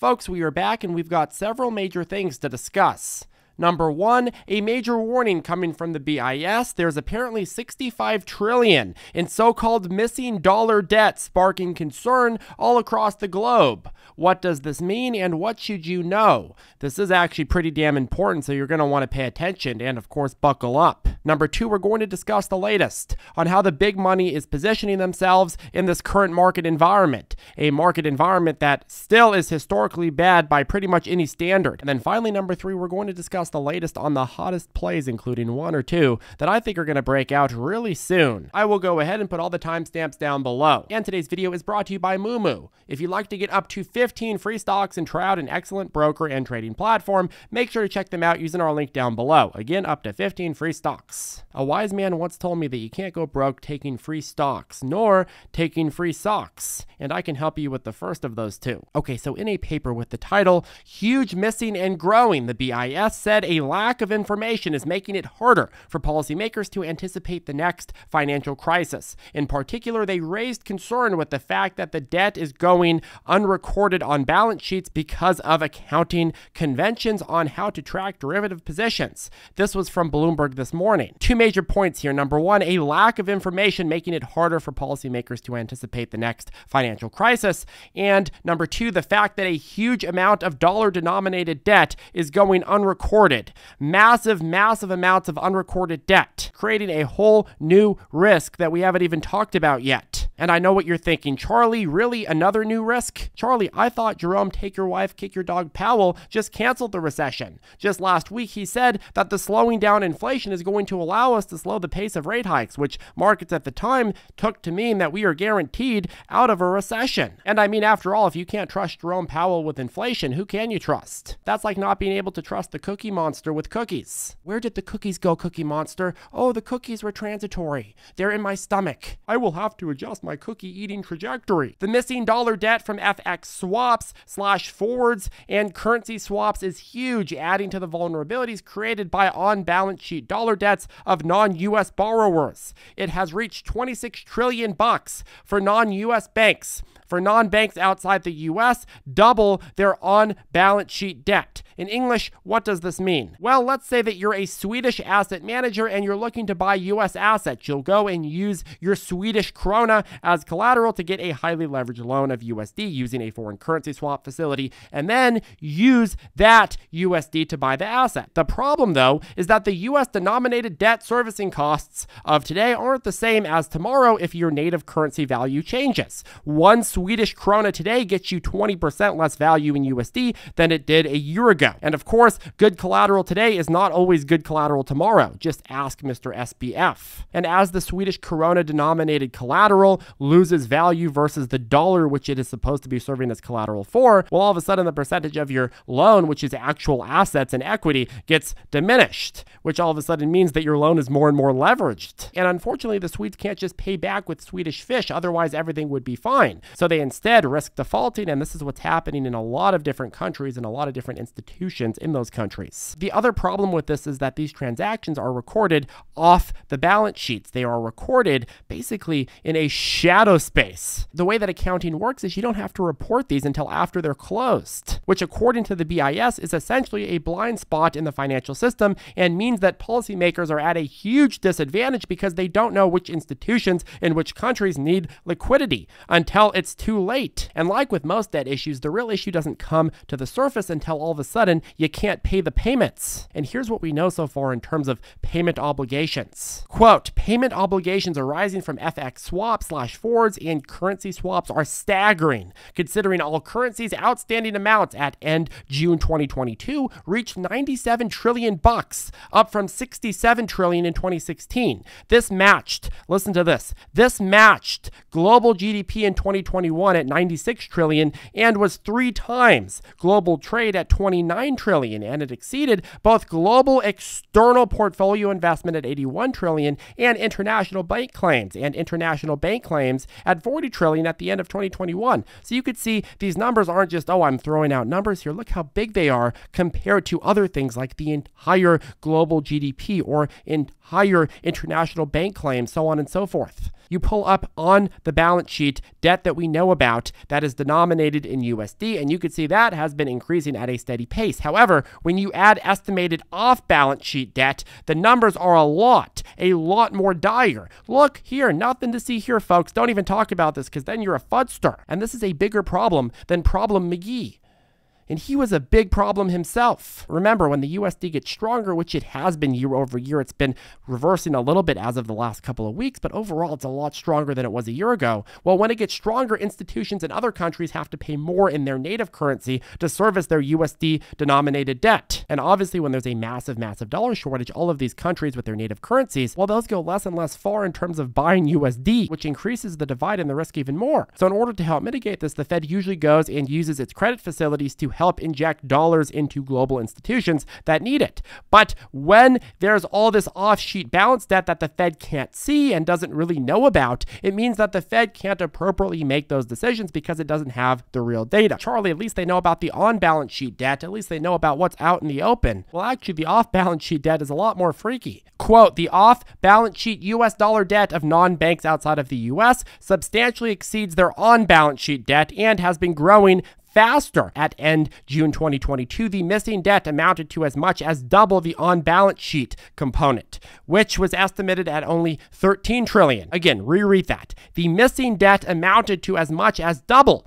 Folks, we are back and we've got several major things to discuss. Number one, a major warning coming from the BIS. There's apparently $65 trillion in so-called missing dollar debt, sparking concern all across the globe. What does this mean and what should you know? This is actually pretty damn important, so you're going to want to pay attention and, of course, buckle up. Number two, we're going to discuss the latest on how the big money is positioning themselves in this current market environment, a market environment that still is historically bad by pretty much any standard. And then finally, number three, we're going to discuss the latest on the hottest plays, including one or two that I think are going to break out really soon. I will go ahead and put all the timestamps down below. And today's video is brought to you by Moomoo. If you'd like to get up to 15 free stocks and try out an excellent broker and trading platform, make sure to check them out using our link down below. Again, up to 15 free stocks. A wise man once told me that you can't go broke taking free stocks, nor taking free socks. And I can help you with the first of those two. Okay, so in a paper with the title, Huge Missing and Growing, the BIS said a lack of information is making it harder for policymakers to anticipate the next financial crisis. In particular, they raised concern with the fact that the debt is going unrecorded on balance sheets because of accounting conventions on how to track derivative positions. This was from Bloomberg this morning. Two major points here. Number one, a lack of information making it harder for policymakers to anticipate the next financial crisis. And number two, the fact that a huge amount of dollar-denominated debt is going unrecorded. Massive amounts of unrecorded debt, creating a whole new risk that we haven't even talked about yet. And I know what you're thinking, Charlie, really another new risk? Charlie, I thought Jerome Take Your Wife, Kick Your Dog Powell just canceled the recession. Just last week, he said that the slowing down inflation is going to allow us to slow the pace of rate hikes, which markets at the time took to mean that we are guaranteed out of a recession. And I mean, after all, if you can't trust Jerome Powell with inflation, who can you trust? That's like not being able to trust the Cookie Monster with cookies. Where did the cookies go, Cookie Monster? Oh, the cookies were transitory. They're in my stomach. I will have to adjust my cookie-eating trajectory. The missing dollar debt from FX swaps / forwards and currency swaps is huge, adding to the vulnerabilities created by on-balance sheet dollar debts of non-U.S. borrowers. It has reached $26 trillion for non-U.S. banks. For non-banks outside the U.S., double their on-balance sheet debt. In English, what does this mean? Well, let's say that you're a Swedish asset manager and you're looking to buy U.S. assets. You'll go and use your Swedish krona as collateral to get a highly leveraged loan of USD using a foreign currency swap facility, and then use that USD to buy the asset. The problem, though, is that the U.S. denominated debt servicing costs of today aren't the same as tomorrow if your native currency value changes. One Swedish krona today gets you 20% less value in USD than it did a year ago. And of course, good collateral today is not always good collateral tomorrow. Just ask Mr. SBF. And as the Swedish krona denominated collateral loses value versus the dollar, which it is supposed to be serving as collateral for, well, all of a sudden the percentage of your loan, which is actual assets and equity, gets diminished, which all of a sudden means that your loan is more and more leveraged. And unfortunately, the Swedes can't just pay back with Swedish fish, otherwise everything would be fine. So they instead risk defaulting, and this is what's happening in a lot of different countries and a lot of different institutions in those countries. The other problem with this is that these transactions are recorded off the balance sheets. They are recorded basically in a shadow space. The way that accounting works is you don't have to report these until after they're closed, which according to the BIS is essentially a blind spot in the financial system and means that policymakers are at a huge disadvantage because they don't know which institutions in which countries need liquidity until it's too late. And like with most debt issues, the real issue doesn't come to the surface until all of a sudden you can't pay the payments. And here's what we know so far in terms of payment obligations. Quote, payment obligations arising from FX swaps / forwards and currency swaps are staggering, considering all currencies outstanding amounts at end June 2022 reached $97 trillion, up from $67 trillion in 2016. This matched, listen to this, this matched global GDP in 2021 at $96 trillion and was 3 times global trade at $29 trillion, and it exceeded both global external portfolio investment at $81 trillion and international bank claims at $40 trillion at the end of 2021. So you could see these numbers aren't just, oh, I'm throwing out numbers here. Look how big they are compared to other things like the entire global GDP or entire international bank claims, so on and so forth. you pull up on the balance sheet debt that we know about that is denominated in USD, and you can see that has been increasing at a steady pace. However, when you add estimated off-balance sheet debt, the numbers are a lot more dire. Look here, nothing to see here, folks. Don't even talk about this because then you're a fudster. And this is a bigger problem than Problem McGee. And he was a big problem himself. Remember, when the USD gets stronger, which it has been year over year, it's been reversing a little bit as of the last couple of weeks, but overall it's a lot stronger than it was a year ago. Well, when it gets stronger, institutions in other countries have to pay more in their native currency to service their USD denominated debt. And obviously, when there's a massive dollar shortage, all of these countries with their native currencies, well, those go less and less far in terms of buying USD, which increases the divide and the risk even more. So in order to help mitigate this, the Fed usually goes and uses its credit facilities to help inject dollars into global institutions that need it. But when there's all this off-sheet balance debt that the Fed can't see and doesn't really know about, it means that the Fed can't appropriately make those decisions because it doesn't have the real data. Charlie, at least they know about the on-balance sheet debt. At least they know about what's out in the open. Well, actually, the off-balance sheet debt is a lot more freaky. Quote, the off-balance sheet US dollar debt of non-banks outside of the US substantially exceeds their on-balance sheet debt and has been growing faster. At end June 2022, the missing debt amounted to as much as double the on-balance sheet component, which was estimated at only 13 trillion. Again, reread that. The missing debt amounted to as much as double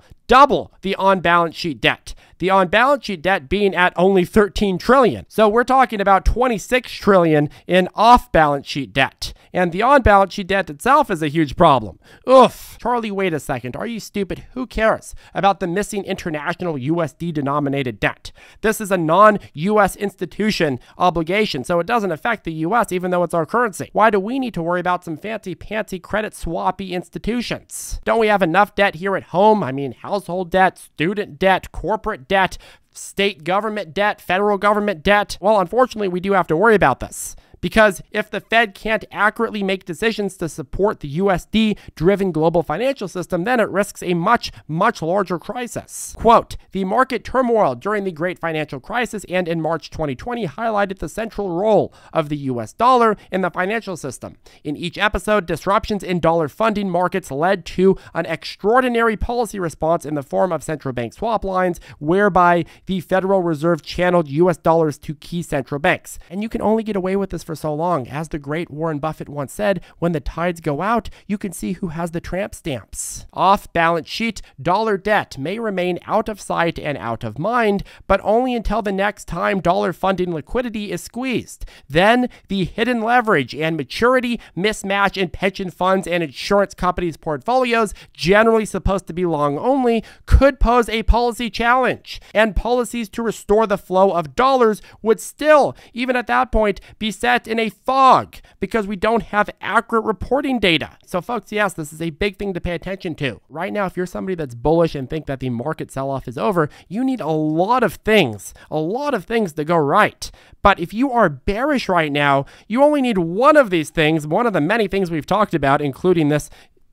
the on-balance sheet debt. The on-balance sheet debt being at only 13 trillion. So we're talking about 26 trillion in off-balance sheet debt. And the on-balance sheet debt itself is a huge problem. Oof. Charlie, wait a second. Are you stupid? Who cares about the missing international USD denominated debt? This is a non-US institution obligation, so it doesn't affect the US even though it's our currency. Why do we need to worry about some fancy-pantsy credit swappy institutions? Don't we have enough debt here at home? I mean, household debt, student debt, corporate debt, state government debt, federal government debt. Well, unfortunately, we do have to worry about this. Because if the Fed can't accurately make decisions to support the USD-driven global financial system, then it risks a much larger crisis. Quote, the market turmoil during the Great Financial Crisis and in March 2020 highlighted the central role of the US dollar in the financial system. In each episode, disruptions in dollar funding markets led to an extraordinary policy response in the form of central bank swap lines, whereby the Federal Reserve channeled US dollars to key central banks. And you can only get away with this for so long. As the great Warren Buffett once said, when the tides go out, you can see who has the tramp stamps. Off-balance sheet dollar debt may remain out of sight and out of mind, but only until the next time dollar funding liquidity is squeezed. Then the hidden leverage and maturity mismatch in pension funds and insurance companies' portfolios, generally supposed to be long only, could pose a policy challenge. And policies to restore the flow of dollars would still, even at that point, be set in a fog because we don't have accurate reporting data. So folks, yes, this is a big thing to pay attention to. Right now, if you're somebody that's bullish and think that the market sell-off is over, you need a lot of things to go right. But if you are bearish right now, you only need one of these things, one of the many things we've talked about, including this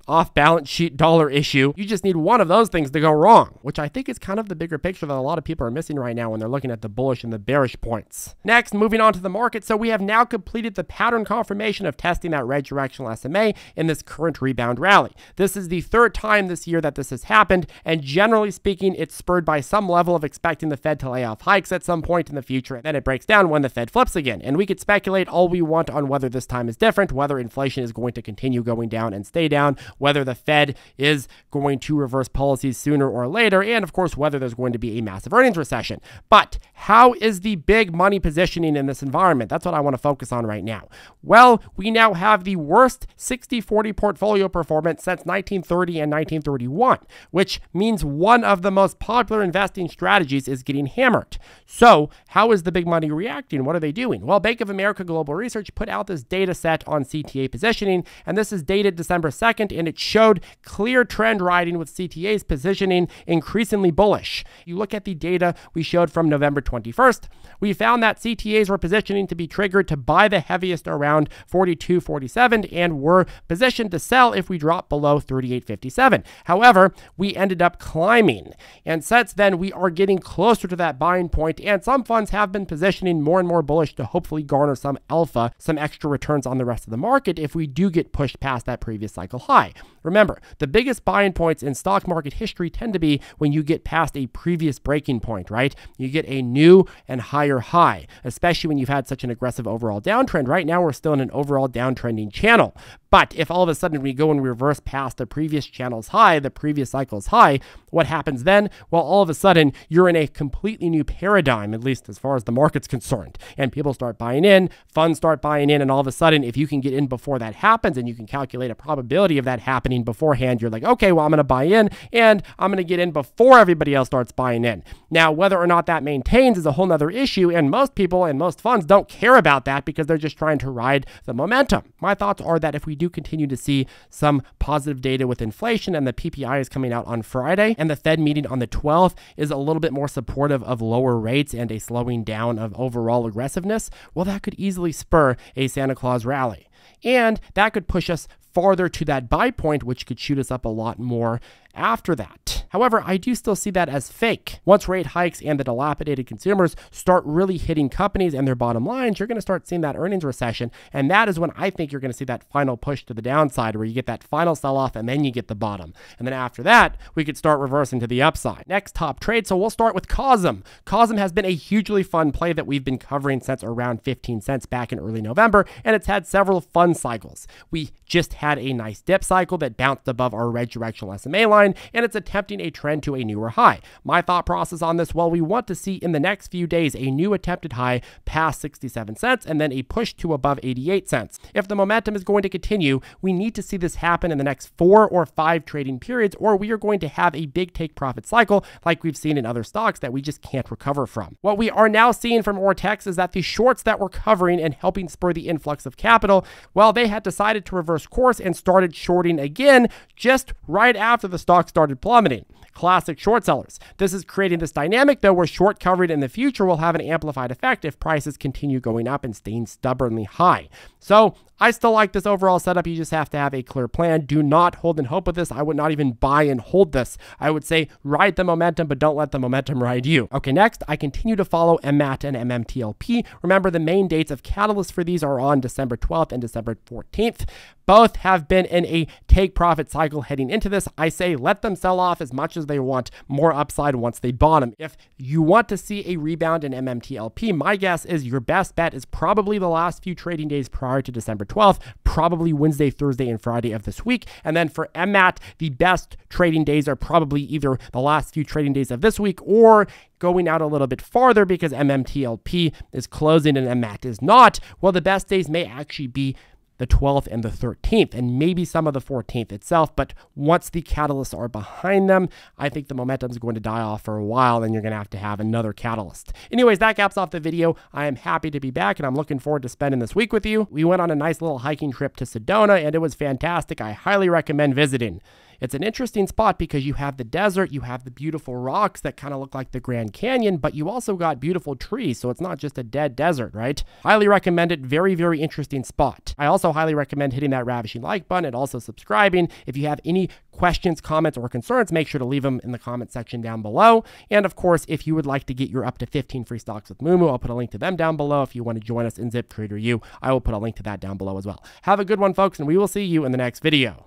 off-balance sheet dollar issue. You just need one of those things to go wrong, which I think is kind of the bigger picture that a lot of people are missing right now when they're looking at the bullish and the bearish points. Next, moving on to the market. So we have now completed the pattern confirmation of testing that red directional SMA in this current rebound rally. This is the third time this year that this has happened, and generally speaking, it's spurred by some level of expecting the Fed to lay off hikes at some point in the future, and then it breaks down when the Fed flips again. And we could speculate all we want on whether this time is different, whether inflation is going to continue going down and stay down, whether the Fed is going to reverse policies sooner or later, and of course, whether there's going to be a massive earnings recession. But how is the big money positioning in this environment? That's what I want to focus on right now. Well, we now have the worst 60-40 portfolio performance since 1930 and 1931, which means one of the most popular investing strategies is getting hammered. So how is the big money reacting? What are they doing? Well, Bank of America Global Research put out this data set on CTA positioning, and this is dated December 2nd and it showed clear trend riding with CTAs positioning increasingly bullish. You look at the data we showed from November 21st, we found that CTAs were positioning to be triggered to buy the heaviest around 42.47 and were positioned to sell if we drop below 38.57. However, we ended up climbing, and since then we are getting closer to that buying point, and some funds have been positioning more and more bullish to hopefully garner some alpha, some extra returns on the rest of the market if we do get pushed past that previous cycle high. Remember, the biggest buying points in stock market history tend to be when you get past a previous breaking point, right? You get a new and higher high, especially when you've had such an aggressive overall downtrend. Right now, we're still in an overall downtrending channel. But if all of a sudden we go and reverse past the previous channel's high, the previous cycle's high, what happens then? Well, all of a sudden, you're in a completely new paradigm, at least as far as the market's concerned. And people start buying in, funds start buying in, and all of a sudden, if you can get in before that happens and you can calculate a probability of that happening beforehand, you're like, okay, well, I'm going to buy in and I'm going to get in before everybody else starts buying in. Now, whether or not that maintains is a whole nother issue, and most people and most funds don't care about that because they're just trying to ride the momentum. My thoughts are that if we do continue to see some positive data with inflation, and the PPI is coming out on Friday, and the Fed meeting on the 12th is a little bit more supportive of lower rates and a slowing down of overall aggressiveness, well, that could easily spur a Santa Claus rally. And that could push us farther to that buy point, which could shoot us up a lot more after that. However, I do still see that as fake. Once rate hikes and the dilapidated consumers start really hitting companies and their bottom lines, you're going to start seeing that earnings recession. And that is when I think you're going to see that final push to the downside, where you get that final sell-off and then you get the bottom. And then after that, we could start reversing to the upside. Next, top trade. So we'll start with COSM. COSM has been a hugely fun play that we've been covering since around 15 cents back in early November, and it's had several fun cycles. We just had a nice dip cycle that bounced above our red directional SMA line, and it's attempting a trend to a newer high. My thought process on this, well, we want to see in the next few days a new attempted high past 67 cents and then a push to above 88 cents. If the momentum is going to continue, we need to see this happen in the next 4 or 5 trading periods, or we are going to have a big take profit cycle like we've seen in other stocks that we just can't recover from. What we are now seeing from Ortex is that the shorts that were covering and helping spur the influx of capital, well, they had decided to reverse course and started shorting again just right after the stock started plummeting. Classic short sellers. This is creating this dynamic, though, where short coverage in the future will have an amplified effect if prices continue going up and staying stubbornly high. So I still like this overall setup. You just have to have a clear plan. Do not hold and hope with this. I would not even buy and hold this. I would say ride the momentum, but don't let the momentum ride you. Okay, next, I continue to follow MMAT and MMTLP. Remember, the main dates of catalysts for these are on December 12th and December 14th. Both have been in a take profit cycle heading into this. I say let them sell off as much as they want, more upside once they bottom. If you want to see a rebound in MMTLP, my guess is your best bet is probably the last few trading days prior to December 12th, probably Wednesday, Thursday, and Friday of this week. And then for MMAT, the best trading days are probably either the last few trading days of this week or going out a little bit farther, because MMTLP is closing and MMAT is not. Well, the best days may actually be the 12th and the 13th, and maybe some of the 14th itself. But once the catalysts are behind them, I think the momentum is going to die off for a while, and you're going to have another catalyst. Anyways, that caps off the video. I am happy to be back, and I'm looking forward to spending this week with you. We went on a nice little hiking trip to Sedona, and it was fantastic. I highly recommend visiting. It's an interesting spot because you have the desert, you have the beautiful rocks that kind of look like the Grand Canyon, but you also got beautiful trees, so it's not just a dead desert, right? Highly recommend it. Very, very interesting spot. I also highly recommend hitting that ravishing like button and also subscribing. If you have any questions, comments, or concerns, make sure to leave them in the comment section down below. And of course, if you would like to get your up to 15 free stocks with Moomoo, I'll put a link to them down below. If you want to join us in ZipTrader U, I will put a link to that down below as well. Have a good one, folks, and we will see you in the next video.